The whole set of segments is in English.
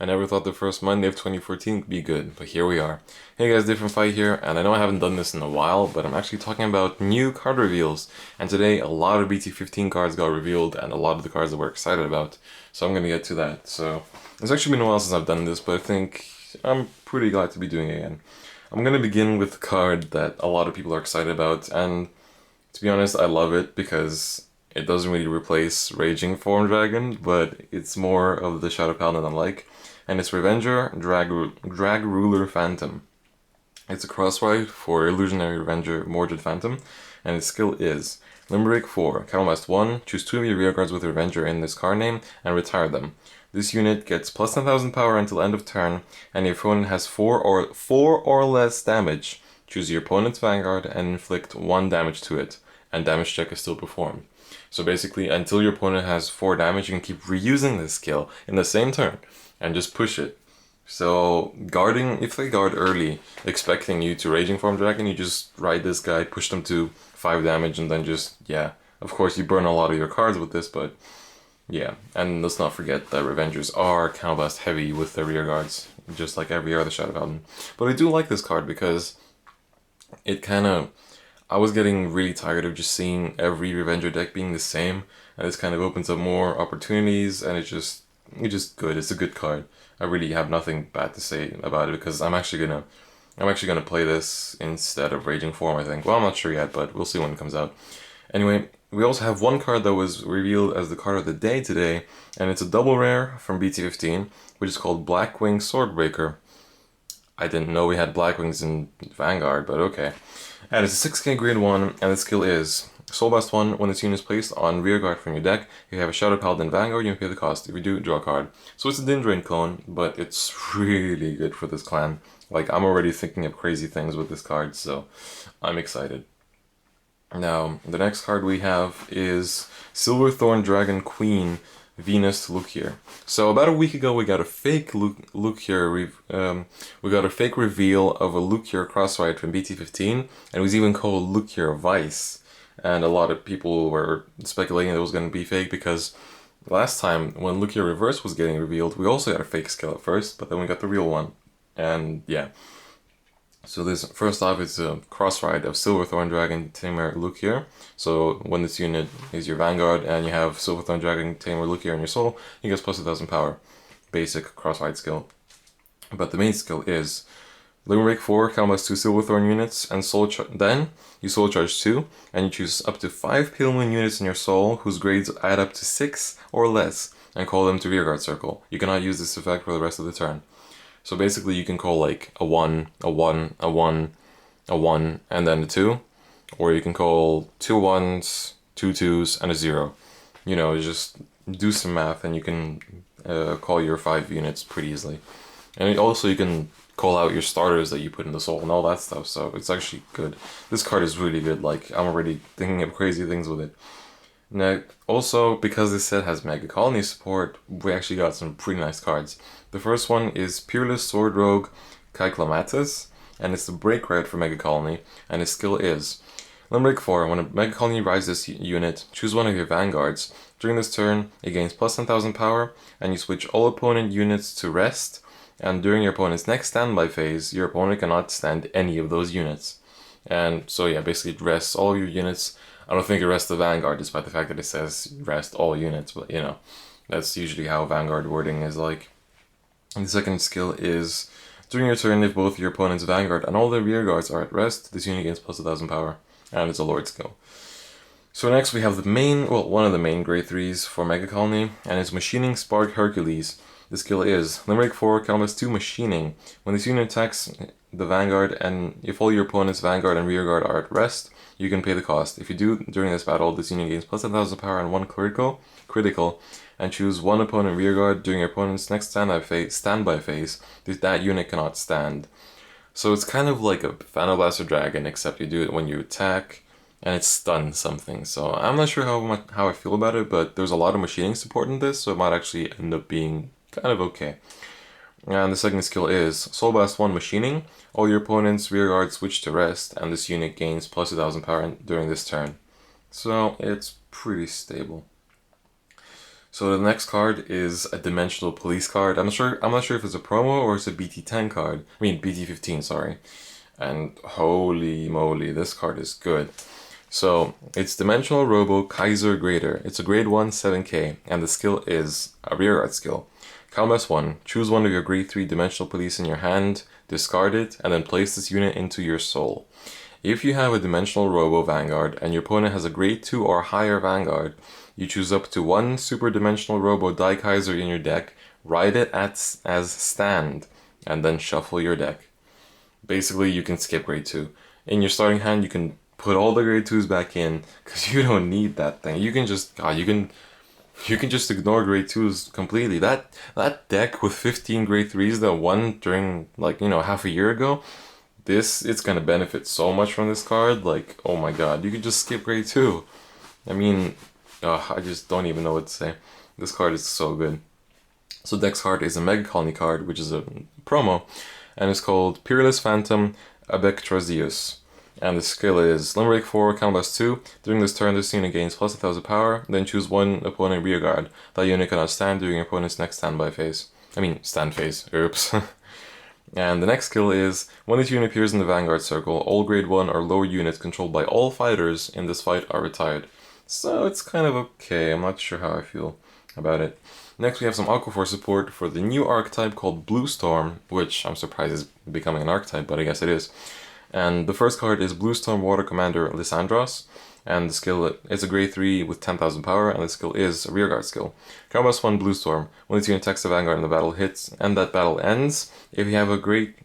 I never thought the first Monday of 2014 would be good, but here we are. Hey guys, DifferentFight here, and I know I haven't done this in a while, but I'm actually talking about new card reveals. And today, a lot of BT15 cards got revealed, and a lot of the cards that we're excited about. So I'm gonna get to that. So, it's actually been a while since I've done this, but I think I'm pretty glad to be doing it again. I'm gonna begin with the card that a lot of people are excited about, and to be honest, I love it because it doesn't really replace Raging Form Dragon, but it's more of the Shadow Paladin I like. And it's Revenger, Drag Ruler Phantom. It's a cross-ride for Illusionary Revenger, Mordred Phantom, and its skill is Limerick 4, Catalyst 1, choose 2 of your rear guards with Revenger in this card name, and retire them. This unit gets plus 10,000 power until end of turn, and your opponent has 4 or less damage. Choose your opponent's Vanguard and inflict 1 damage to it, and damage check is still performed. So basically, until your opponent has 4 damage, you can keep reusing this skill in the same turn, and just push it. So guarding, if they guard early, expecting you to Raging Form Dragon, you just ride this guy, push them to 5 damage, and then just, yeah. Of course, you burn a lot of your cards with this, but yeah. And let's not forget that Revengers are Counterblast heavy with their rear guards, just like every other Shadow Paladin. But I do like this card because it kind of, I was getting really tired of just seeing every Revenger deck being the same, and this kind of opens up more opportunities, and it's just good. It's a good card. I really have nothing bad to say about it because I'm actually gonna play this instead of Raging Form, I think. Well, I'm not sure yet, but we'll see when it comes out. Anyway, we also have one card that was revealed as the card of the day today, and it's a double rare from BT15, which is called Blackwing Swordbreaker. I didn't know we had Blackwings in Vanguard, but okay. And it's a 6k grade 1, and the skill is Soulblast 1, when this unit is placed on rear guard from your deck, if you have a Shadow Paladin Vanguard, you can pay the cost. If you do, draw a card. So it's a Dindrain clone, but it's really good for this clan. Like, I'm already thinking of crazy things with this card, so I'm excited. Now, the next card we have is Silverthorn Dragon Queen Venus Lukier. So about a week ago we got a fake Lukier, we got a fake reveal of a Lukier cross-ride from BT15, and it was even called Lukier Vice. And a lot of people were speculating that it was going to be fake because last time when Lukier Reverse was getting revealed, we also had a fake skill at first, but then we got the real one. And yeah. So this, first off, it's a cross-ride of Silverthorn Dragon Tamer Lukier. So when this unit is your Vanguard and you have Silverthorn Dragon Tamer Lukier in your soul, he gets plus 1,000 power. Basic cross-ride skill. But the main skill is Limerick 4 combos 2 Silverthorn units, and then you Soul Charge 2, and you choose up to 5 Pale Moon units in your soul whose grades add up to 6 or less, and call them to Rearguard Circle. You cannot use this effect for the rest of the turn. So basically you can call like a 1, a 1, a 1, a 1, and then a 2, or you can call 2 1s, 2 2s, and a 0. You know, just do some math and you can call your 5 units pretty easily. And also you can call out your starters that you put in the soul and all that stuff, so it's actually good. This card is really good, like, I'm already thinking of crazy things with it. Now, also, because this set has Megacolony support, we actually got some pretty nice cards. The first one is Peerless Sword Rogue Kyclamatus, and it's the break ride for Megacolony, and his skill is Limerick 4, when a Megacolony rides this unit, choose one of your Vanguards. During this turn, it gains plus 10,000 power, and you switch all opponent units to rest, and during your opponent's next standby phase, your opponent cannot stand any of those units. And so yeah, basically it rests all your units. I don't think it rests the Vanguard, despite the fact that it says rest all units, but you know, that's usually how Vanguard wording is like. And the second skill is, during your turn, if both your opponent's Vanguard and all their rear guards are at rest, this unit gains plus 1,000 power, and it's a Lord skill. So next we have the main, well, one of the main grade 3s for Megacolony, and it's Machining Spark Hercules. The skill is Limerick 4 combos 2 Machining. When this unit attacks the Vanguard, and if all your opponent's Vanguard and rear guard are at rest, you can pay the cost. If you do, during this battle, this unit gains plus 10,000 power and 1 critical, and choose one opponent rear guard during your opponent's next standby phase. That unit cannot stand. So it's kind of like a Final Blaster Dragon, except you do it when you attack, and it stuns something. So I'm not sure how I feel about it, but there's a lot of machining support in this, so it might actually end up being kind of okay. And the second skill is Soul Blast 1 Machining. All your opponent's rear guard switch to rest, and this unit gains plus 1,000 power during this turn. So it's pretty stable. So the next card is a Dimensional Police card. I'm not sure if it's a promo or it's a BT10 card. I mean BT15, sorry. And holy moly, this card is good. So it's Dimensional Robo Kaiser Grader. It's a grade 1 7k, and the skill is a rearguard skill. Combat 1. Choose one of your grade 3 Dimensional Police in your hand, discard it, and then place this unit into your soul. If you have a Dimensional Robo Vanguard and your opponent has a grade 2 or higher Vanguard, you choose up to one Super Dimensional Robo Die Kaiser in your deck, write it as stand, and then shuffle your deck. Basically, you can skip grade 2. In your starting hand, you can put all the grade 2s back in, because you don't need that thing. You can just, you can just ignore grade 2s completely. That deck with 15 grade 3s that won during, like, half a year ago, it's gonna benefit so much from this card. Like, oh my god, you can just skip grade 2. I mean, I just don't even know what to say. This card is so good. So Dex card is a Megacolony card, which is a promo, and it's called Peerless Phantom Abectrazius. And the skill is Limerick 4, Combat 2. During this turn, this unit gains plus 1000 power. Then choose one opponent rearguard. That unit cannot stand during your opponent's next standby phase. Stand phase. Oops. And the next skill is, when this unit appears in the Vanguard Circle, all grade 1 or lower units controlled by all fighters in this fight are retired. So it's kind of okay, I'm not sure how I feel about it. Next we have some Aquaforce support for the new archetype called Blue Storm, which I'm surprised is becoming an archetype, but I guess it is. And the first card is Blue Storm Water Commander Lysandros, and the skill is a grade 3 with 10,000 power, and the skill is a rearguard skill. Combat 1 Blue Storm. When this unit attacks the Vanguard and the battle hits, and that battle ends, if you have a great...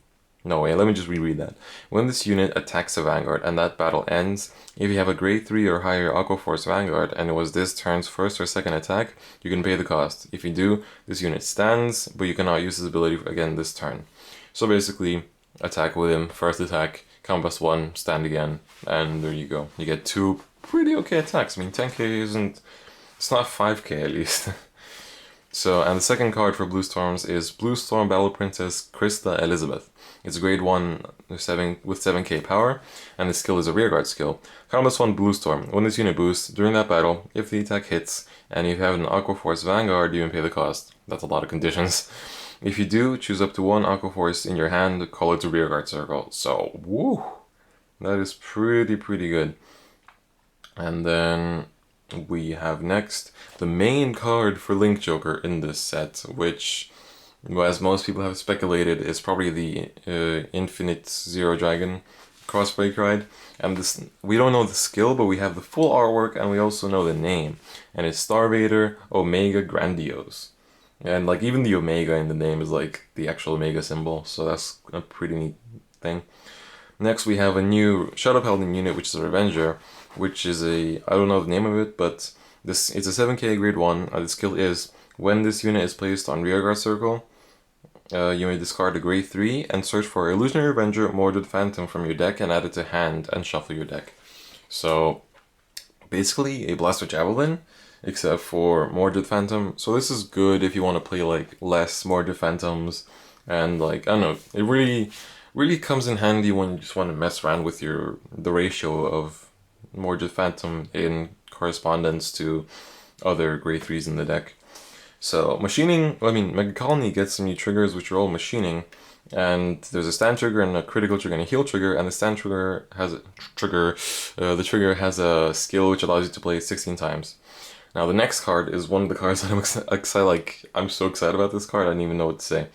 No, wait, let me just reread that. When this unit attacks a Vanguard and that battle ends, if you have a grade 3 or higher Aquaforce Vanguard and it was this turn's first or second attack, you can pay the cost. If you do, this unit stands, but you cannot use this ability again this turn. So basically, attack with him, first attack, Combat 1, stand again, and there you go. You get 2 pretty okay attacks. I mean, 10k isn't... It's not 5k at least. So, and the second card for Blue Storms is Blue Storm Battle Princess Krista Elizabeth. It's a grade 1 with 7k power, and the skill is a rearguard skill. Combat 1 Blue Storm. When this unit boosts, during that battle, if the attack hits, and you have an Aquaforce Vanguard, you can pay the cost. That's a lot of conditions. If you do, choose up to one Aquaforce in your hand, call it a rearguard circle. So, woo! That is pretty good. And then we have next the main card for Link Joker in this set, which, as most people have speculated, is probably the Infinite Zero Dragon Crossbreak ride. And this, we don't know the skill, but we have the full artwork and we also know the name. And it's Star-Vader Omega Grandiose. And like even the Omega in the name is like the actual Omega symbol, so that's a pretty neat thing. Next we have a new Shadow Paladin unit, which is a Revenger, which is I don't know the name of it, but it's a 7k grade 1. The skill is, when this unit is placed on rearguard circle, you may discard a grade 3 and search for Illusionary Revenger Mordred Phantom from your deck and add it to hand and shuffle your deck. So basically a Blaster Javelin, except for Mordred Phantom. So this is good if you want to play like less Mordred Phantoms, and like, I don't know, it really comes in handy when you just want to mess around with the ratio of Mordred Phantom in correspondence to other grade 3s in the deck. So machining, Megacolony gets some new triggers which are all machining, and there's a stand trigger and a critical trigger and a heal trigger, and the stand trigger has a the trigger has a skill which allows you to play it 16 times. Now the next card is one of the cards that I'm excited, I'm so excited about this card, I don't even know what to say.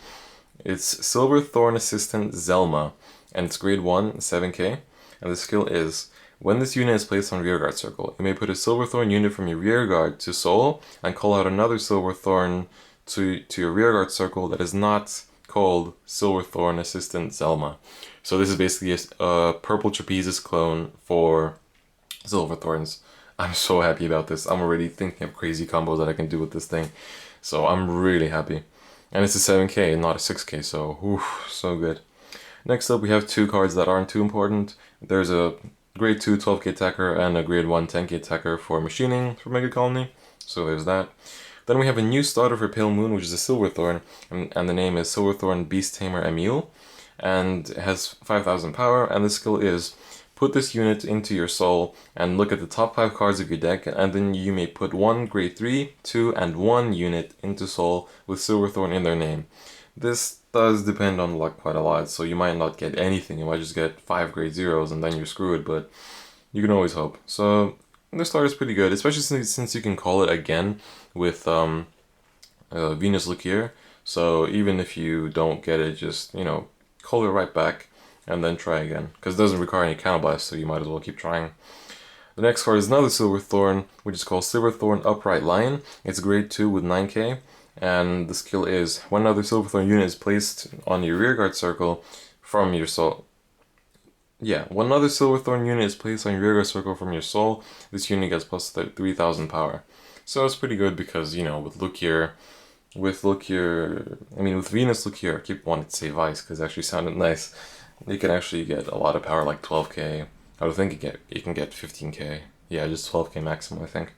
It's Silver Thorn Assistant Zelma, and it's grade 1, 7k, and the skill is, when this unit is placed on rearguard circle, you may put a Silver Thorn unit from your rearguard to soul, and call out another Silver Thorn to your rearguard circle that is not called Silver Thorn Assistant Zelma. So this is basically a purple Trapezes clone for Silver Thorns. I'm so happy about this. I'm already thinking of crazy combos that I can do with this thing. So I'm really happy. And it's a 7k, not a 6k, so oof, so good. Next up we have two cards that aren't too important. There's a grade 2 12k attacker and a grade 1 10k attacker for machining for Megacolony. So there's that. Then we have a new starter for Pale Moon, which is a Silver Thorn, and the name is Silver Thorn Beast Tamer Emil. And it has 5000 power, and the skill is, put this unit into your soul and look at the top 5 cards of your deck, and then you may put 1 grade 3, 2, and 1 unit into soul with Silverthorn in their name. This does depend on luck quite a lot, so you might not get anything. You might just get 5 grade 0s and then you're screwed, but you can always hope. So this card is pretty good, especially since you can call it again with Venus Lukier. So even if you don't get it, just, you know, call it right back and then try again, because it doesn't require any counterblast, so you might as well keep trying. The next card is another Silverthorn, which is called Silverthorn Upright Lion. It's grade 2 with 9k, and the skill is when another Silverthorn unit is placed on your rearguard circle from your soul. Yeah, when another Silverthorn unit is placed on your rearguard circle from your soul, this unit gets plus 3000 power. So it's pretty good because, you know, with Venus Lukier, I keep wanting to say Vice because it actually sounded nice. You can actually get a lot of power, like 12k. I would think you can get 15k. Yeah, just 12k maximum, I think.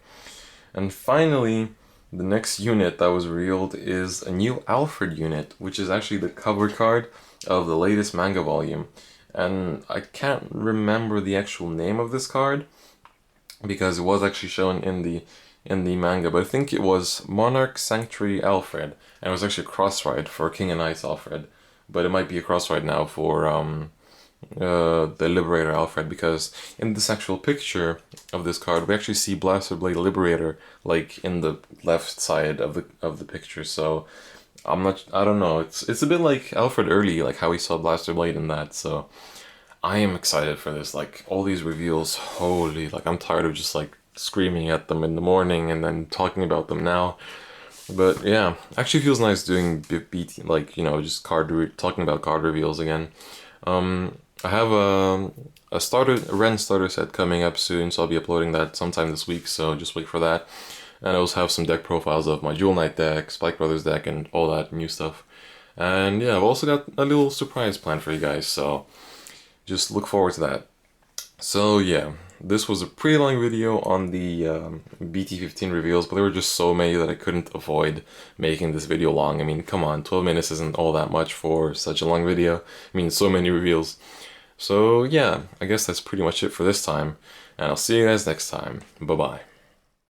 And finally, the next unit that was revealed is a new Alfred unit, which is actually the cover card of the latest manga volume. And I can't remember the actual name of this card because it was actually shown in the manga, but I think it was Monarch Sanctuary Alfred, and it was actually a cross-ride for King and Ice Alfred. But it might be a cross-ride now for the Liberator Alfred, because in this actual picture of this card, we actually see Blaster Blade Liberator like in the left side of the picture. So I don't know. It's a bit like Alfred early, like how we saw Blaster Blade in that. So I am excited for this. Like all these reveals, holy! Like I'm tired of just like screaming at them in the morning and then talking about them now. But yeah, actually feels nice doing BT, like, you know, just talking about card reveals again. I have a Ren starter set coming up soon, so I'll be uploading that sometime this week, so just wait for that. And I also have some deck profiles of my Jewel Knight deck, Spike Brothers deck, and all that new stuff. And yeah, I've also got a little surprise planned for you guys, so just look forward to that. So yeah, this was a pretty long video on the BT15 reveals, but there were just so many that I couldn't avoid making this video long. I mean, come on, 12 minutes isn't all that much for such a long video. I mean, so many reveals. So yeah, I guess that's pretty much it for this time, and I'll see you guys next time. Bye-bye.